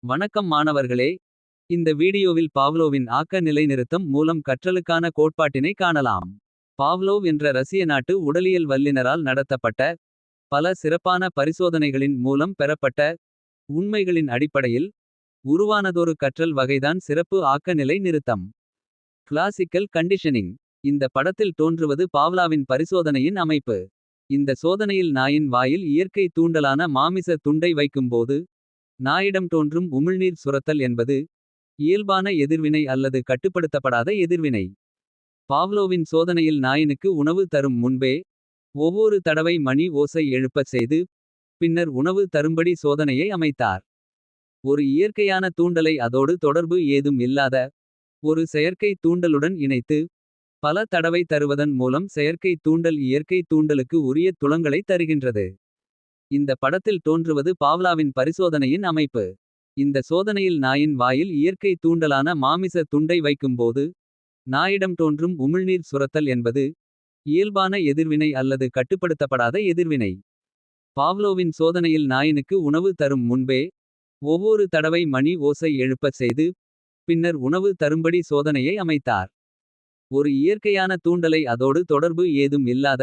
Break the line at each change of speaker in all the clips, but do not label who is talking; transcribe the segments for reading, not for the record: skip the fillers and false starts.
வணக்கம் மாணவர்களே. இந்த வீடியோவில் பாவ்லோவின் ஆக்க நிலைநிறுத்தம் மூலம் கற்றலுக்கான கோட்பாட்டினை காணலாம். பாவ்லோவ் என்ற ரசிய நாட்டு உடலியல் வல்லுனரால் நடத்தப்பட்ட. பல சிறப்பான பரிசோதனைகளின் மூலம் பெறப்பட்ட. உண்மைகளின் அடிப்படையில் உருவானதொரு கற்றல் வகைதான் சிறப்பு ஆக்க நிலை நிறுத்தம். Classical conditioning. இந்த படத்தில் தோன்றுவது பாவ்லாவின் பரிசோதனையின் அமைப்பு. இந்த சோதனையில் நாயின் வாயில் இயற்கை தூண்டலான மாமிச துண்டை வைக்கும்போது. நாயிடம் தோன்றும் உமிழ்நீர் சுரத்தல் என்பது இயல்பான எதிர்வினை அல்லது கட்டுப்படுத்தப்படாத எதிர்வினை. பாவ்லோவின் சோதனையில் நாயினுக்கு உணவு தரும் முன்பே. ஒவ்வொரு தடவை மணி ஓசை எழுப்பச் செய்து. பின்னர் உணவு தரும்படி சோதனையை அமைத்தார். ஒரு இயற்கையான தூண்டலை அதோடு தொடர்பு ஏதும் இல்லாத. ஒரு செயற்கை தூண்டலுடன் இணைத்து. பல தடவை தருவதன் மூலம் செயற்கை தூண்டல் இயற்கை தூண்டலுக்கு உரிய துலங்களை தருகின்றது. இந்த படத்தில் தோன்றுவது பாவ்லாவின் பரிசோதனையின் அமைப்பு. இந்த சோதனையில் நாயின் வாயில் இயற்கை தூண்டலான மாமிச துண்டை வைக்கும்போது. நாயிடம் தோன்றும் உமிழ்நீர் சுரத்தல் என்பது இயல்பான எதிர்வினை அல்லது கட்டுப்படுத்தப்படாத எதிர்வினை. பாவ்லோவின் சோதனையில் நாயினுக்கு உணவு தரும் முன்பே. ஒவ்வொரு தடவை மணி ஓசை எழுப்பச் செய்து. பின்னர் உணவு தரும்படி சோதனையை அமைத்தார். ஒரு இயற்கையான தூண்டலை அதோடு தொடர்பு ஏதும் இல்லாத.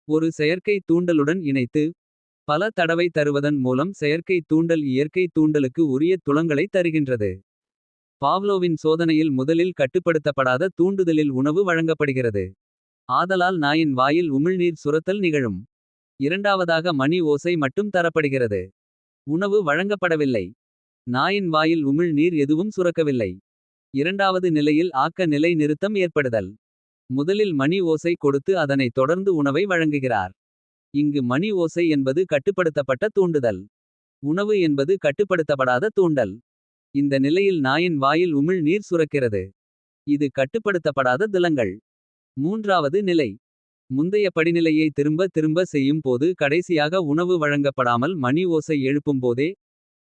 ஒரு செயற்கை தூண்டலுடன் இணைத்து. பல தடவை தருவதன் மூலம் செயற்கை தூண்டல் இயற்கை தூண்டலுக்கு உரிய துலங்களை தருகின்றது. பாவ்லோவின் சோதனையில் முதலில் கட்டுப்படுத்தப்படாத தூண்டுதலில் உணவு வழங்கப்படுகிறது. ஆதலால் நாயின் வாயில் உமிழ்நீர் சுரத்தல் நிகழும். இரண்டாவதாக மணி ஓசை மட்டும் தரப்படுகிறது. உணவு வழங்கப்படவில்லை. நாயின் வாயில் உமிழ் நீர் எதுவும் சுரக்கவில்லை. இரண்டாவது நிலையில் ஆக்க நிலை நிறுத்தம் ஏற்படுதல். முதலில் மணி ஓசை கொடுத்து அதனை தொடர்ந்து உணவை வழங்குகிறார். இங்கு மணி ஓசை என்பது கட்டுப்படுத்தப்பட்ட தூண்டுதல். உணவு என்பது கட்டுப்படுத்தப்படாத தூண்டல். இந்த நிலையில் நாயின் வாயில் உமிழ் நீர் சுரக்கிறது. இது கட்டுப்படுத்தப்படாத துலங்கள். மூன்றாவது நிலை. முந்தைய படிநிலையை திரும்ப திரும்ப செய்யும் போது கடைசியாக உணவு வழங்கப்படாமல் மணி ஓசை எழுப்பும் போதே.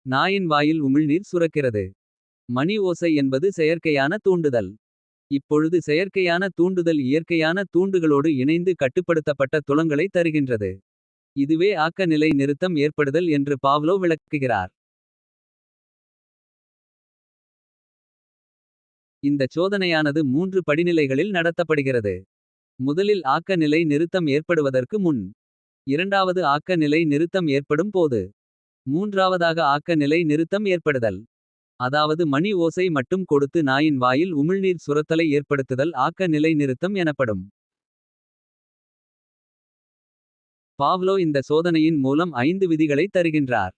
நாயின் வாயில் உமிழ்நீர் சுரக்கிறது. மணி ஓசை என்பது செயற்கையான தூண்டுதல். இப்பொழுது செயற்கையான தூண்டுதல் இயற்கையான தூண்டுகளோடு இணைந்து கட்டுப்படுத்தப்பட்ட துலங்களை தருகின்றது. இதுவே ஆக்க நிலை நிறுத்தம் ஏற்படுதல் என்று பாவ்லோ விளக்குகிறார். இந்த சோதனையானது 3 படிநிலைகளில் நடத்தப்படுகிறது. முதலில் ஆக்க நிலை நிறுத்தம் ஏற்படுவதற்கு முன். இரண்டாவது ஆக்க நிலை நிறுத்தம் ஏற்படும் போது. மூன்றாவதாக ஆக்க நிலை நிறுத்தம் ஏற்படுதல். அதாவது மணி ஓசை மட்டும் கொடுத்து நாயின் வாயில் உமிழ்நீர் சுரத்தலை ஏற்படுத்துதல் ஆக்க நிலை நிறுத்தம் எனப்படும். பாவ்லோ இந்த சோதனையின் மூலம் 5 விதிகளை தருகின்றார்.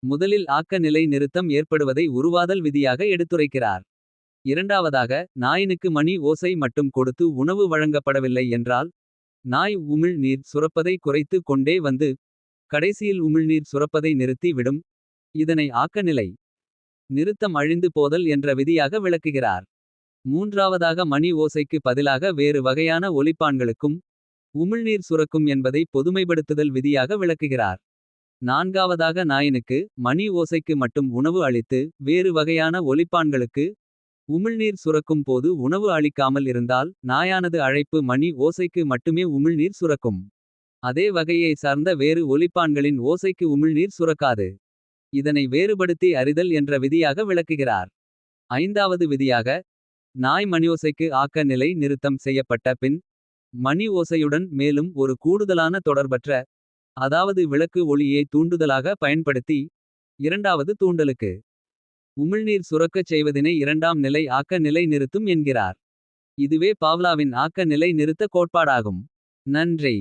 முதலில் ஆக்க நிலை நிறுத்தம் ஏற்படுவதை உருவாதல் விதியாக எடுத்துரைக்கிறார். இரண்டாவதாக நாயினுக்கு மணி ஓசை மட்டும் கொடுத்து உணவு வழங்கப்படவில்லை என்றால். நாய் உமிழ் நீர் சுரப்பதை குறைத்து கொண்டே வந்து. கடைசியில் உமிழ்நீர் சுரப்பதை நிறுத்தி விடும். இதனை ஆக்க நிலை நிறுத்தம் அழிந்து போதல் என்ற விதியாக விளக்குகிறார். மூன்றாவதாக மணி ஓசைக்கு பதிலாக வேறு வகையான ஒலிப்பான்களுக்கும். உமிழ்நீர் சுரக்கும் என்பதை பொதுமைப்படுத்துதல் விதியாக விளக்குகிறார். நான்காவதாக நாயினுக்கு மணி ஓசைக்கு மட்டும் உணவு அளித்து. வேறு வகையான ஒலிப்பான்களுக்கு உமிழ்நீர் சுரக்கும் போது உணவு அளிக்காமல் இருந்தால். நாயானது அழைப்பு மணி ஓசைக்கு மட்டுமே உமிழ்நீர் சுரக்கும். அதே வகையை சார்ந்த வேறு ஒலிப்பான்களின் ஓசைக்கு உமிழ்நீர் சுரக்காது. இதனை வேறுபடுத்தி அறிதல் என்ற விதியாக விளக்குகிறார். ஐந்தாவது விதியாக நாய் மணியோசைக்கு ஆக்க நிலை நிறுத்தம் செய்யப்பட்ட பின். மணி ஓசையுடன் மேலும் ஒரு கூடுதலான தொடர்பற்ற. அதாவது விளக்கு ஒளியை தூண்டுதலாக பயன்படுத்தி. இரண்டாவது தூண்டலுக்கு உமிழ்நீர் சுரக்கச் செய்வதினை இரண்டாம் நிலை ஆக்க நிலை நிறுத்தும் என்கிறார். இதுவே பாவ்லாவின் ஆக்க நிலை நிறுத்த கோட்பாடாகும். நன்றி.